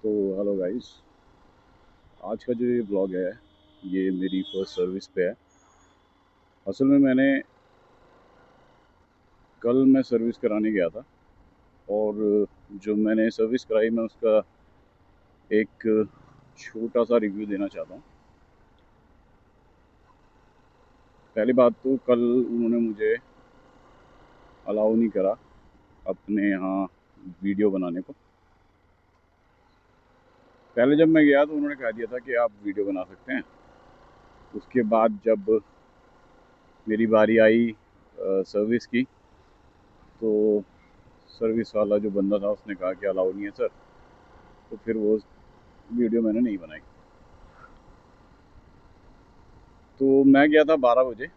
तो hello guys, आज का जो ये ब्लॉग है ये मेरी फर्स्ट सर्विस पे है। असल में कल मैं सर्विस कराने गया था और जो मैंने सर्विस कराई मैं उसका एक छोटा सा रिव्यू देना चाहता हूँ। पहली बात तो कल उन्होंने मुझे अलाउ नहीं करा अपने यहाँ वीडियो बनाने को। पहले जब मैं गया तो उन्होंने कह दिया था कि आप वीडियो बना सकते हैं। उसके बाद जब मेरी बारी आई सर्विस की तो सर्विस वाला जो बंदा था उसने कहा कि अलाउ नहीं है सर। तो फिर वो वीडियो मैंने नहीं बनाई। तो मैं गया था 12 बजे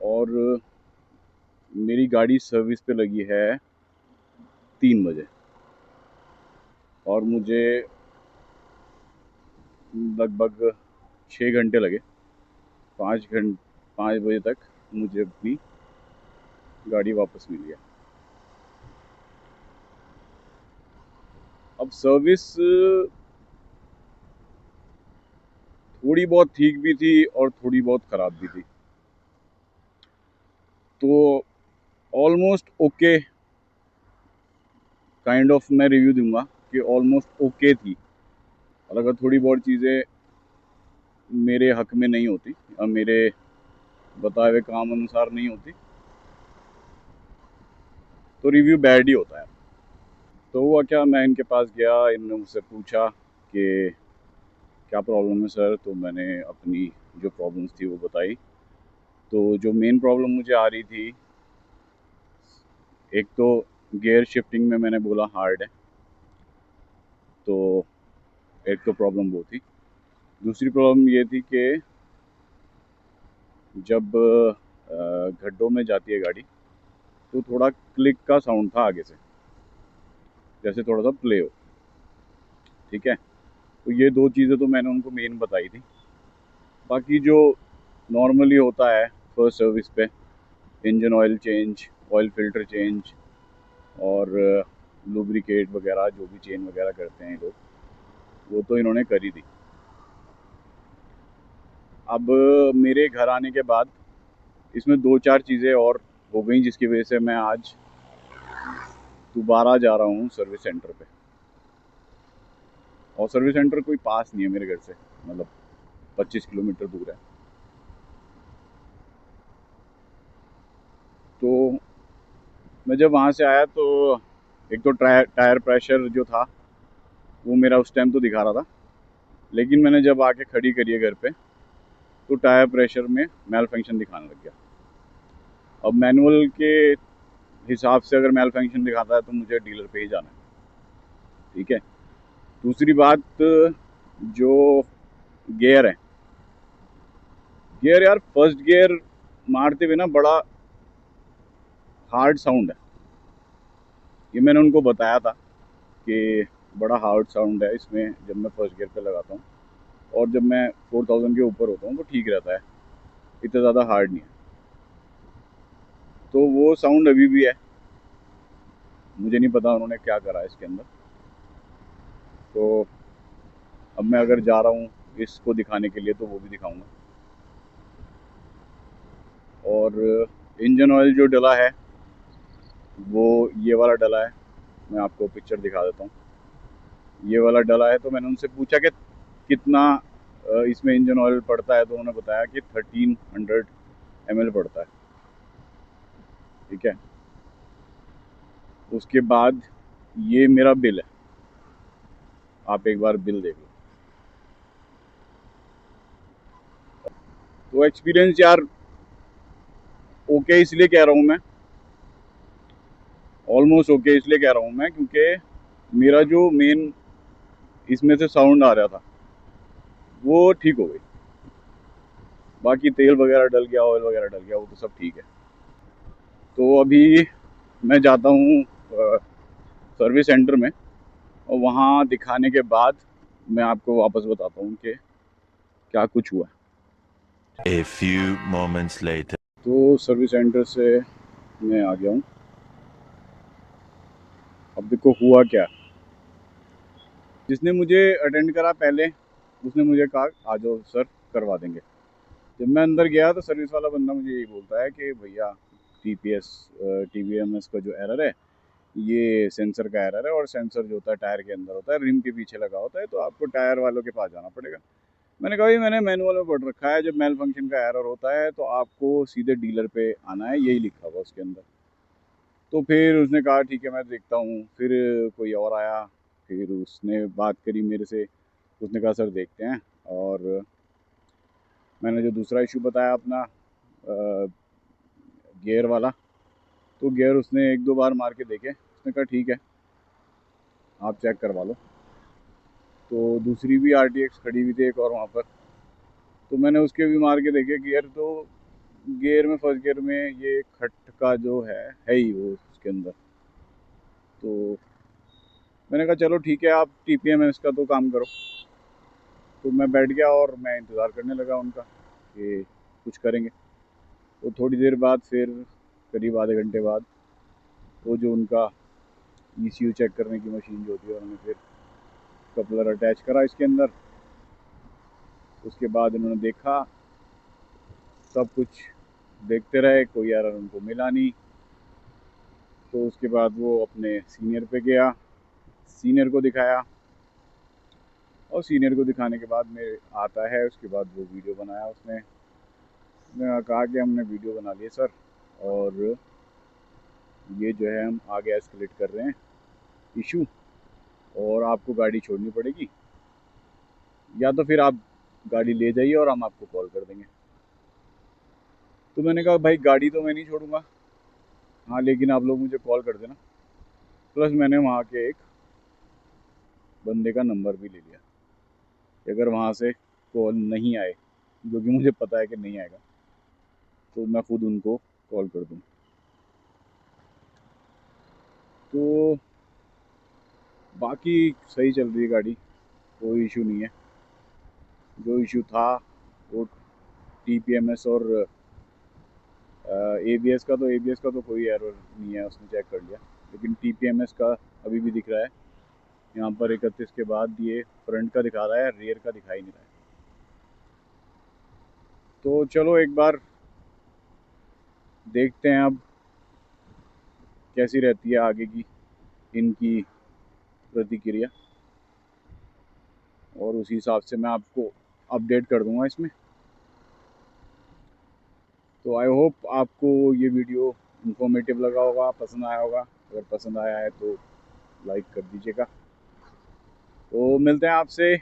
और मेरी गाड़ी सर्विस पे लगी है 3 बजे और मुझे लगभग 6 घंटे लगे। 5 बजे तक मुझे अपनी गाड़ी वापस मिल गया। अब सर्विस थोड़ी बहुत ठीक भी थी और थोड़ी बहुत ख़राब भी थी। तो ऑलमोस्ट ओके काइंड ऑफ मैं रिव्यू दूंगा कि ऑलमोस्ट ओके थी। और अगर थोड़ी बहुत चीज़ें मेरे हक में नहीं होती या मेरे बताए हुए काम अनुसार नहीं होती तो रिव्यू बैड ही होता है। तो हुआ क्या, मैं इनके पास गया, इन्होंने मुझसे पूछा कि क्या प्रॉब्लम है सर। तो मैंने अपनी जो प्रॉब्लम्स थी वो बताई। तो जो मेन प्रॉब्लम मुझे आ रही थी, एक तो गियर शिफ्टिंग में मैंने बोला हार्ड है, तो एक तो प्रॉब्लम वो थी। दूसरी प्रॉब्लम ये थी कि जब गड्ढों में जाती है गाड़ी तो थोड़ा क्लिक का साउंड था आगे से, जैसे थोड़ा सा प्ले हो। ठीक है, तो ये दो चीज़ें तो मैंने उनको मेन बताई थी। बाकी जो नॉर्मली होता है फर्स्ट सर्विस पे, engine oil change, oil filter change और लुब्रिकेट वगैरह जो भी चेन वगैरह करते हैं लोग, वो तो इन्होंने करी थी। अब मेरे घर आने के बाद इसमें दो चार चीज़ें और हो गई जिसकी वजह से मैं आज दोबारा जा रहा हूँ सर्विस सेंटर पे। और सर्विस सेंटर कोई पास नहीं है मेरे घर से, मतलब 25 किलोमीटर दूर है। तो मैं जब वहाँ से आया तो एक तो टायर प्रेशर जो था वो मेरा उस टाइम तो दिखा रहा था, लेकिन मैंने जब आके खड़ी करी है घर पे तो टायर प्रेशर में मेल फंक्शन दिखाने लग गया। अब मैनुअल के हिसाब से अगर मेल फंक्शन दिखाता है तो मुझे डीलर पे ही जाना है। ठीक है। दूसरी बात, जो गियर है, गियर यार फर्स्ट गियर मारते हुए ना बड़ा हार्ड साउंड है। ये मैंने उनको बताया था कि बड़ा हार्ड साउंड है इसमें जब मैं फर्स्ट गियर पे लगाता हूँ, और जब मैं 4000 के ऊपर होता हूँ तो ठीक रहता है, इतना ज़्यादा हार्ड नहीं है। तो वो साउंड अभी भी है, मुझे नहीं पता उन्होंने क्या करा है इसके अंदर। तो अब मैं अगर जा रहा हूँ इसको दिखाने के लिए तो वो भी दिखाऊंगा। और इंजन ऑयल जो डला है वो ये वाला डला है, मैं आपको पिक्चर दिखा देता हूँ। ये वाला डला है। तो मैंने उनसे पूछा कि कितना इसमें इंजन ऑयल पड़ता है, तो उन्होंने बताया कि 1300 ml पड़ता है। ठीक है। उसके बाद ये मेरा बिल है, आप एक बार बिल देख लो। तो एक्सपीरियंस यार ओके इसलिए कह रहा हूँ मैं, ऑलमोस्ट ओके इसलिए कह रहा हूँ मैं, क्योंकि मेरा जो मेन इसमें से साउंड आ रहा था वो ठीक हो गई। बाकी तेल वगैरह डल गया, ऑयल वगैरह डल गया, वो तो सब ठीक है। तो अभी मैं जाता हूँ सर्विस सेंटर में और वहाँ दिखाने के बाद मैं आपको वापस बताता हूँ कि क्या कुछ हुआ। A few moments later. तो सर्विस सेंटर से मैं आ गया हूँ। अब देखो हुआ क्या। जिसने मुझे अटेंड करा पहले, उसने मुझे कहा आ जाओ सर, करवा देंगे। जब मैं अंदर गया तो सर्विस वाला बंदा मुझे यही बोलता है कि भैया TPMS का जो एरर है, ये सेंसर का एरर है, और सेंसर जो होता है टायर के अंदर होता है, रिम के पीछे लगा होता है, तो आपको टायर वालों के पास जाना पड़ेगा। मैंने कहा भाई मैंने मैनुअल में पढ़ रखा है, जब मेल फंक्शन का एरर होता है तो आपको सीधे डीलर पे आना है, यही लिखा हुआ उसके अंदर। तो फिर उसने कहा ठीक है मैं देखता हूँ। फिर कोई और आया, फिर उसने बात करी मेरे से, उसने कहा सर देखते हैं। और मैंने जो दूसरा इशू बताया अपना गियर वाला, तो गियर उसने एक दो बार मार के देखे, उसने कहा ठीक है आप चेक करवा लो। तो दूसरी भी RTX खड़ी हुई थी एक और वहाँ पर, तो मैंने उसके भी मार के देखे गियर। तो गियर में, फर्स्ट गियर में ये खट का जो है ही वो उसके अंदर। तो मैंने कहा चलो ठीक है आप TPMS का तो काम करो। तो मैं बैठ गया और मैं इंतज़ार करने लगा उनका कि कुछ करेंगे। तो थोड़ी देर बाद फिर करीब आधे घंटे बाद वो जो उनका ECU चेक करने की मशीन जो होती है, उन्होंने फिर कपलर अटैच करा इसके अंदर। उसके बाद उन्होंने देखा, सब कुछ देखते रहे, कोई एरर उनको मिला नहीं। तो उसके बाद वो अपने सीनियर पे गया, सीनियर को दिखाया, और सीनियर को दिखाने के बाद मेरे आता है, उसके बाद वो वीडियो बनाया उसने। उसने कहा कि हमने वीडियो बना लिए सर, और ये जो है हम आगे एस्केलेट कर रहे हैं इशू, और आपको गाड़ी छोड़नी पड़ेगी, या तो फिर आप गाड़ी ले जाइए और हम आपको कॉल कर देंगे। तो मैंने कहा भाई गाड़ी तो मैं नहीं छोड़ूंगा, हाँ लेकिन आप लोग मुझे कॉल कर देना। प्लस मैंने वहाँ के एक बंदे का नंबर भी ले लिया कि अगर वहाँ से कॉल नहीं आए, जो कि मुझे पता है कि नहीं आएगा, तो मैं खुद उनको कॉल कर दूँ। तो बाकी सही चल रही है गाड़ी, कोई इशू नहीं है। जो इशू था वो TPMS और ABS का तो कोई एरर नहीं है, उसने चेक कर लिया। लेकिन TPMS का अभी भी दिख रहा है यहाँ पर 31 के बाद, ये फ्रंट का दिखा रहा है, रियर का दिखाई नहीं रहा है। तो चलो एक बार देखते हैं अब कैसी रहती है आगे की इनकी प्रतिक्रिया, और उसी हिसाब से मैं आपको अपडेट कर दूंगा इसमें। तो आई होप आपको ये वीडियो इंफॉर्मेटिव लगा होगा, पसंद आया होगा। अगर पसंद आया है तो लाइक कर दीजिएगा। तो मिलते हैं आपसे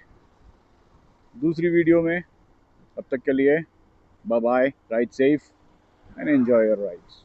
दूसरी वीडियो में, तब तक के लिए bye bye, ride safe and enjoy your rides.